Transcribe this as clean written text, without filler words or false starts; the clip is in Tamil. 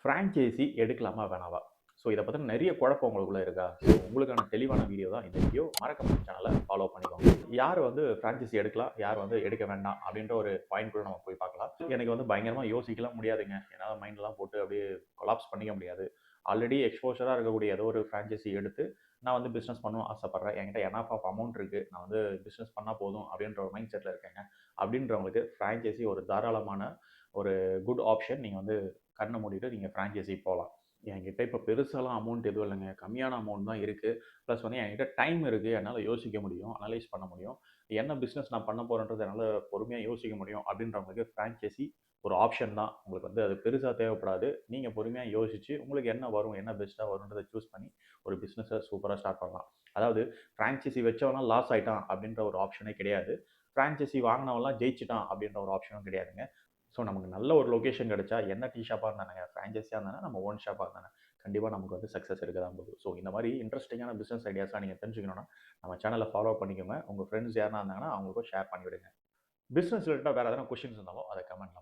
ஃப்ரான்ச்சைஸி எடுக்கலாமா வேணாவா? ஸோ இத பத்தின நெறைய குழப்பம் உங்களுக்குள்ள இருக்கா? ஸோ உங்களுக்கான தெளிவான வீடியோ தான் இந்த வீடியோ. மறக்காம சேனல ஃபாலோ பண்ணிக்கோங்க. யார் வந்து ஃப்ரான்ச்சைஸி எடுக்கலாம்? யார் வந்து எடுக்க வேண்டாம்? அப்படின்ற ஒரு பாயிண்ட்குள்ள நம்ம போய் பார்க்கலாம். எனக்கு வந்து பயங்கரமா யோசிக்கலாம் முடியாதுங்க. என்னால மைண்ட்லாம் போட்டு அப்படியே கொலாப்ஸ் பண்ணிக்க முடியாது. ஆல்ரெடி எக்ஸ்போஷரா இருக்கக்கூடிய ஏதோ ஒரு ஃப்ரான்ச்சைஸி எடுத்து நான் வந்து பிசினஸ் பண்ணணும்னு ஆசைப்படுறேன். என்கிட்ட எனஃப் ஆஃப் அமௌண்ட் இருக்கு. நான் வந்து பிசினஸ் பண்ணா போதும் அப்படின்ற ஒரு மைண்ட் செட்ல இருக்கேங்க. அப்படின்றவங்களுக்கு ஃப்ரான்ச்சைஸி ஒரு தாராளமான ஒரு குட் ஆப்ஷன். நீங்க வந்து கண்ண மூடிட்டு நீங்க ஃப்ரான்ச்சைஸி போலாம். என்கிட்ட இப்ப பெருசாலாம் அமௌண்ட் எதுவும் இல்லங்க. கம்மியான அமௌண்ட் தான் இருக்கு. பிளஸ் வந்து என்கிட்ட டைம் இருக்கு. என்னால யோசிக்க முடியும். அனலைஸ் பண்ண முடியும். என்ன பிசினஸ் நான் பண்ண போறேன்றத என்னால பொறுமையா யோசிக்க முடியும் அப்படின்றவங்களுக்கு ஃப்ரான்ச்சைஸி ஒரு ஆப்ஷன் தான். உங்களுக்கு வந்து அது பெருசா தேவைப்படாது. நீங்க பொறுமையா யோசிச்சு உங்களுக்கு என்ன வரும், என்ன பெஸ்ட்டா வரும்ன்றத சூஸ் பண்ணி ஒரு பிசினஸ சூப்பரா ஸ்டார்ட் பண்ணலாம். அதாவது ஃப்ரான்ச்சைஸி வச்சவன்லாம் லாஸ் ஆயிட்டான் அப்படின்ற ஒரு ஆப்ஷனே கிடையாது. ஃப்ரான்ச்சைசி வாங்குனவன்லாம் ஜெயிச்சுட்டான் அப்படின்ற ஒரு ஆப்ஷனும் கிடையாதுங்க. ஸோ நமக்கு நல்ல ஒரு லொகேஷன் கிடைச்சா என்ன டீ ஷாப்பாக இருந்தானங்க ஃப்ரான்ச்சைஸியாக இருந்தானே நம்ம ஓன் ஷாப்பாக இருந்தானே கண்டிப்பாக நமக்கு வந்து சக்ஸஸ் இருக்க தான் போகுது. ஸோ இந்த மாதிரி இன்ட்ரெஸ்டிங்கான பிஸ்னஸ் ஐடியாஸ்லாம் நீங்கள் தெரிஞ்சுக்கணும்னா நம்ம சேனலை ஃபாலோ பண்ணிக்கோங்க. உங்கள் ஃப்ரெண்ட்ஸ் யாருனா இருந்தாங்கன்னா அவங்களுக்கும் ஷேர் பண்ணிவிடுங்க. பிஸ்னஸ் ரிலேட்டடாக வேறு எதனா கொஷின்ஸ் இருந்தாலும் அதை கமெண்ட்ல